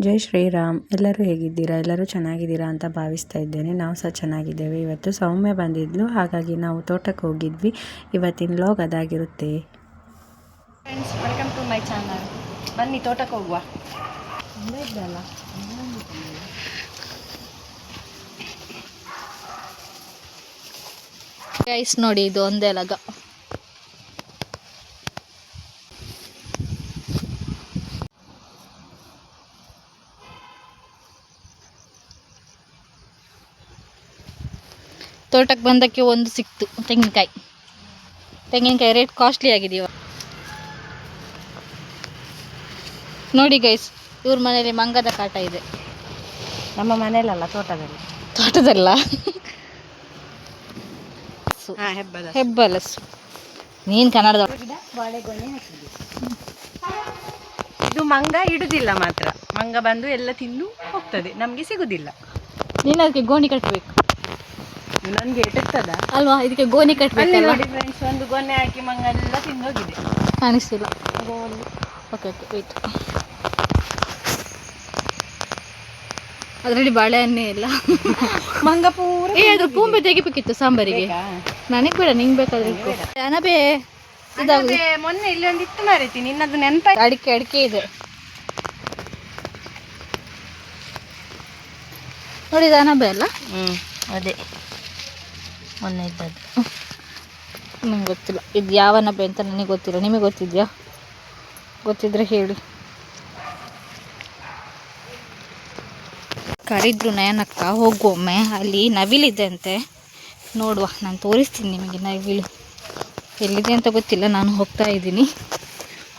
ಜೈ ಶ್ರೀರಾಮ್. ಎಲ್ಲರೂ ಹೇಗಿದ್ದೀರಾ? ಎಲ್ಲರೂ ಚೆನ್ನಾಗಿದ್ದೀರಾ ಅಂತ ಭಾವಿಸ್ತಾ ಇದ್ದೇನೆ. ನಾವು ಸಹ ಚೆನ್ನಾಗಿದ್ದೇವೆ. ಇವತ್ತು ಸೌಮ್ಯ ಬಂದಿದ್ಲು, ಹಾಗಾಗಿ ನಾವು ತೋಟಕ್ಕೆ ಹೋಗಿದ್ವಿ. ಇವತ್ತಿನ ಲಾಗ್ ಅದಾಗಿರುತ್ತೆ. Friends, welcome to my channel. ಬನ್ನಿ ತೋಟಕ್ಕೆ ಹೋಗುವ. ಇದ್ದಲ್ಲ ಗೈಸ್, ನೋಡಿ ಇದು ಒಂದೇ ಲಗ. ತೋಟಕ್ಕೆ ಬಂದಕ್ಕೆ ಒಂದು ಸಿಕ್ತು ತೆಂಗಿನಕಾಯಿ ರೇಟ್ ಕಾಸ್ಟ್ಲಿ ಆಗಿದೆಯೋ ನೋಡಿ ಗೈಸ್. ಇವ್ರ ಮನೇಲಿ ಮಂಗದ ಕಾಟ ಇದೆ. ನಮ್ಮ ಮನೇಲಲ್ಲ, ತೋಟದಲ್ಲ ಹೆಬ್ಬಲಸು. ನೀನು ಕನ್ನಡದ ಬಾಳೆಗೊನೆ ಹಾಕಿದ್ವಿ. ಇದು ಮಂಗ ಇಡುದಿಲ್ಲ, ಮಾತ್ರ ಮಂಗ ಬಂದು ಎಲ್ಲ ತಿಂದು ಹೋಗ್ತದೆ, ನಮಗೆ ಸಿಗುದಿಲ್ಲ. ನೀನು ಅದಕ್ಕೆ ಗೋಣಿ ಕಟ್ಟಬೇಕು. ನನಗೆ ಎಟುತ್ತದ ಅಲ್ವಾ? ಇದಕ್ಕೆ ಗೋಣಿ ಕಟ್ಟಬೇಕಲ್ಲ. ನೋಡಿ ಫ್ರೆಂಡ್ಸ್, ಒಂದು ಗೊನೆ ಹಾಕಿ ಮಂಗ ಎಲ್ಲ ತಿಂದೋಗಿದೆ. ಕಾಣಿಸ್ತಿಲ್ಲ. Okay wait. ಅದರಲ್ಲಿ ಬಾಳೆಹಣ್ಣೆ ಇಲ್ಲ. ಮಂಗ ಪೂರ ಅದು ಪೂಂಬೆ ತೆಗಿಬೇಕಿತ್ತು ಸಾಂಬಾರಿಗೆ. ನನಗೆ ಬೇಡ, ನಿಂಗೆ ಬೇಕಾದ್ರೆ ಅನಬೇ. ಮೊನ್ನೆ ಇಲ್ಲಿ ಒಂದು ಇತ್ತು ಮಾರೈತಿ, ನಿನ್ನದು ನೆನಪ. ಅಡಿಕೆ ಇದೆ ನೋಡಿ. ಇದು ಅನಬೆ ಅಲ್ಲ? ಅದೇ ಮೊನ್ನೆ ಇದ್ದದ್ದು. ನಂಗೆ ಗೊತ್ತಿಲ್ಲ ಇದು ಯಾವ ಅನಬೆ ಅಂತ. ನನಗೆ ಗೊತ್ತಿಲ್ಲ. ನಿಮಗೆ ಗೊತ್ತಿದೆಯಾ? ಗೊತ್ತಿದ್ರೆ ಹೇಳಿ. ಕರಿದ್ರು ನಯನಕ್ಕ, ಹೋಗುವೊಮ್ಮೆ. ಅಲ್ಲಿ ನವಿಲಿದೆ ಅಂತೆ, ನೋಡುವ. ನಾನು ತೋರಿಸ್ತೀನಿ ನಿಮಗೆ ನವಿಲು ಎಲ್ಲಿದೆ ಅಂತ. ಗೊತ್ತಿಲ್ಲ, ನಾನು ಹೋಗ್ತಾ ಇದ್ದೀನಿ.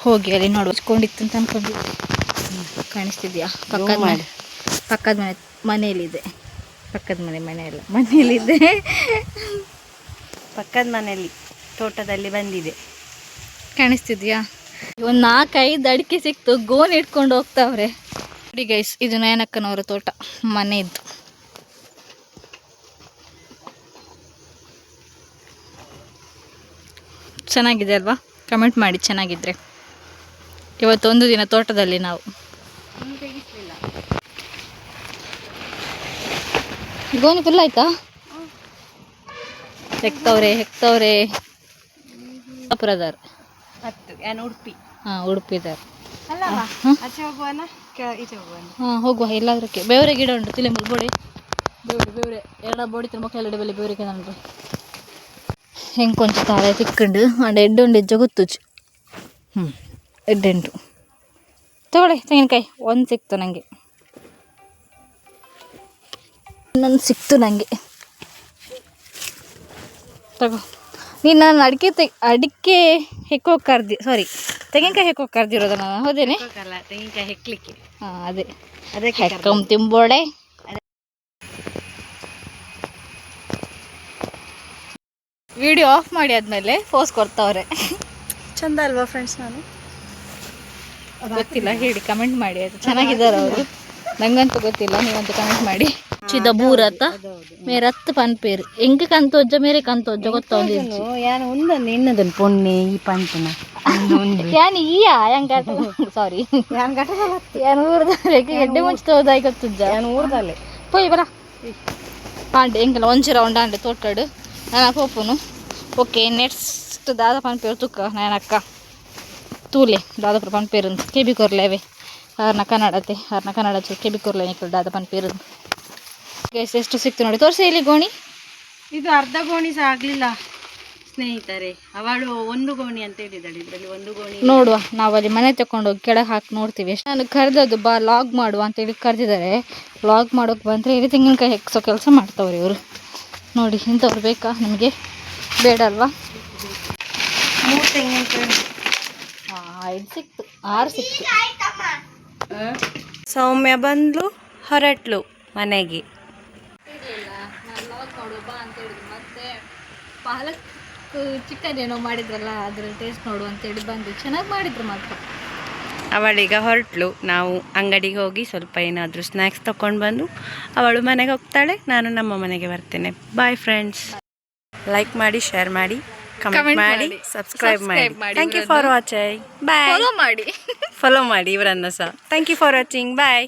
ಹೋಗಿ ಅಲ್ಲಿ ನೋಡುವ. ಹಚ್ಕೊಂಡಿತ್ತು ಅಂತ ಅಂದ್ಕೊಂಡಿದ್ದೆ. ಕಾಣಿಸ್ತಿದ್ಯಾ? ಪಕ್ಕದ ಮನೆಯಲ್ಲಿದೆ. ಮನೆಯಲ್ಲಿದೆ. ಪಕ್ಕದ ಮನೆಯಲ್ಲಿ ತೋಟದಲ್ಲಿ ಬಂದಿದೆ. ಕಾಣಿಸ್ತಿದ್ಯಾ? ಒಂದು 4-5 ಅಡಿಕೆ ಸಿಕ್ತು. ಗೋನ್ ಇಟ್ಕೊಂಡು ಹೋಗ್ತಾವ್ರೆ ನೋಡಿ ಗೈಸ್. ಇದು ನಯನಕ್ಕನವರ ತೋಟ, ಮನೆಯದ್ದು. ಚೆನ್ನಾಗಿದೆ ಅಲ್ವಾ? ಕಮೆಂಟ್ ಮಾಡಿ ಚೆನ್ನಾಗಿದ್ರೆ. ಇವತ್ತೊಂದು ದಿನ ತೋಟದಲ್ಲಿ ನಾವು. ಗೋಣಿ ಫುಲ್ ಆಯ್ತಾ? ಹೆಕ್ತವ್ರೆ ಅಪರಾಧಾರ ಉಡುಪಿ. ಉಡುಪಿದಾರೆ. ಹೋಗುವ. ಎಲ್ಲಾದ್ರಕ್ಕೆ ಬೇವರೆ ಗಿಡ ಉಂಟು. ತಿಲೆಮಲ್ ಬೋಡೆ ಬೇವರೆ ಎರಡ ಬೋಡಿತ ಮಕ್ಕಳ ಬೆಲೆ ಬೇವರೆಗೆ ನನ್ರಿ ಹೆಂಗೆ ಕೊಂಚ ತಾಳೆ ತಿಕ್ಕೊಂಡು ಅಂಡ್ ಎಡ್ಡುಂಡು ಇಜ್ಜ ಗೊತ್ತುಚ್ಚು. ಎಡ್ಡೆಂಟು ತಗೊಳ್ಳಿ. ತೆಂಗಿನಕಾಯಿ ಒಂದು ಸಿಕ್ತು ನನಗೆ. ಇನ್ನೊಂದು ಸಿಕ್ತು ನನಗೆ. ತಗೋ. ನೀನು ನಾನು ಅಡಿಕೆ ಹೆಕ್ಕೋಗಿ ಕರ್ದಿ, ಸಾರಿ, ತೆಂಗಿನಕಾಯಿ ಹೆಕ್ಕೋಗಿ ಕರ್ದಿರೋದ ನಾನು. ಹೌದೇನೆ? ತೆಂಗಿನಕಾಯಿ ಹೆಕ್ಲಿಕ್ಕೆ. ಅದೇ ಹೆಕ್ಕಂ ತಿಂಬೋಡೆ. ವಿಡಿಯೋ ಆಫ್ ಮಾಡಿ ಆದಮೇಲೆ ಫೋಸ್ ಕೊಡ್ತಾವ್ರೆ. ಚಂದ ಅಲ್ವಾ ಫ್ರೆಂಡ್ಸ್? ನಾನು ಗೊತ್ತಿಲ್ಲ, ಹೇಳಿ ಕಮೆಂಟ್ ಮಾಡಿ. ಆಯ್ತು, ಚೆನ್ನಾಗಿದ್ದಾರೆ ಅವರು. ನಂಗಂತೂ ಗೊತ್ತಿಲ್ಲ, ನೀವಂತೂ ಕಮೆಂಟ್ ಮಾಡಿ. ಚಿದ ಬೂರತ್ತ ಮೇರತ್ತು ಪನ್ಪೇರು ಎಂಕ ಕಂತೋಜ್ಜ ಮೇರೆ ಕಂತೋಜ್ಜ ಗೊತ್ತೊಂದು ಒಂದೊಂದು ಇನ್ನದನ್ನು ಪೊನ್ನೆ ಈ ಪಂಪನ ಯಾನ್ ಈಯ ಹೆಂಗಟ ಸಾರಿ ಯಾನ್ ಊರ್ದಾರೆ ಎಡ್ಡೆ ಮುಂಚೆ ತೋದಾಯಿ ಗೊತ್ತುಜ್ಜ ನಾನು ಊರ್ದಲ್ಲೇ ಪೋಯ್ ಬರ ಪಾಂಡೆ ಎಂಕಲ್ಲ ಒಂಚೂರ ಉಂಡಾಂಡೆ ತೋಟಾಡು ನಾನು ಪೋಪುನು. ಓಕೆ, ನೆಕ್ಸ್ಟ್ ದಾದ ಪನ್ಪೇರು ತುಕ್ಕ ನಾನಕ್ಕ ತೂಲೆ ದಾದಪುರ ಪನ್ಪೇರು ಕೆಬಿ ಕೊರ್ಲೇವೆ ಆರ್ನ ಕನ್ನಡ ಕೆಬಿ ಕೊರ್ಲೆ ನಿಕ್ಕಲು ದಾದ ಪನ್ಪೇರು. ಎಷ್ಟು ಸಿಕ್ತು ನೋಡಿ, ತೋರಿಸಿ ಇಲ್ಲಿ ಗೋಣಿ. ಇದು ಅರ್ಧ ಗೋಣಿ ಸಹ ಆಗಲಿಲ್ಲ ಸ್ನೇಹಿತರೆ. ಅವಳು ಒಂದು ಗೋಣಿ ಅಂತ ಹೇಳಿದಾಳೆ, ಇದರಲ್ಲಿ ಒಂದು ಗೋಣಿ. ನೋಡುವ, ನಾವು ಅಲ್ಲಿ ಮನೆ ತಗೊಂಡೋಗಿ ಕೆಳಗೆ ಹಾಕಿ ನೋಡ್ತೀವಿ. ನಾನು ಕರೆದದ್ದು ಬಾ ಲಾಗ್ ಮಾಡುವ ಅಂತೇಳಿ ಕರೆದಿದ್ದಾರೆ. ಲಾಗ್ ಮಾಡೋಕೆ ಬಂದರೆ ಇಲ್ಲಿ ತೆಂಗಿನಕಾಯಿ ಹೆಕ್ಸೋ ಕೆಲಸ ಮಾಡ್ತಾವ್ರಿ ಇವರು. ನೋಡಿ, ಇಂಥವ್ರು ಬೇಕಾ ನಮಗೆ? ಬೇಡ ಅಲ್ವಾ? 3 ತೆಂಗಿನಕಾಯಿ. 5 ಸಿಕ್ತು, 6 ಸಿಕ್ತು. ಸೌಮ್ಯ ಬಂದ್ಲು, ಹೊರಟ್ಲು ಮನೆಗೆ. ಮತ್ತೆ ಪಾಲಕ್ ಚಿಕನ್ ಏನೋ ಮಾಡಿದ್ರಲ್ಲ, ಅದ್ರಲ್ಲಿ ಟೇಸ್ಟ್ ನೋಡು ಅಂತೇಳಿ ಬಂದು. ಚೆನ್ನಾಗಿ ಮಾಡಿದ್ರು ಮಾತ್ರ. ಅವಳೀಗ ಹೊರಟ್ಲು. ನಾವು ಅಂಗಡಿಗೆ ಹೋಗಿ ಸ್ವಲ್ಪ ಏನಾದರೂ ಸ್ನ್ಯಾಕ್ಸ್ ತಗೊಂಡು ಬಂದು ಅವಳು ಮನೆಗೆ ಹೋಗ್ತಾಳೆ, ನಾನು ನಮ್ಮ ಮನೆಗೆ ಬರ್ತೇನೆ. Bye friends. ಲೈಕ್ ಮಾಡಿ, ಶೇರ್ ಮಾಡಿ, ಕಮೆಂಟ್ ಮಾಡಿ, ಸಬ್ಸ್ಕ್ರೈಬ್ ಮಾಡಿ. Thank you for watching. Bye. Follow ಮಾಡಿ ಇವರನ್ನು ಸಹ. Thank you for watching. Bye.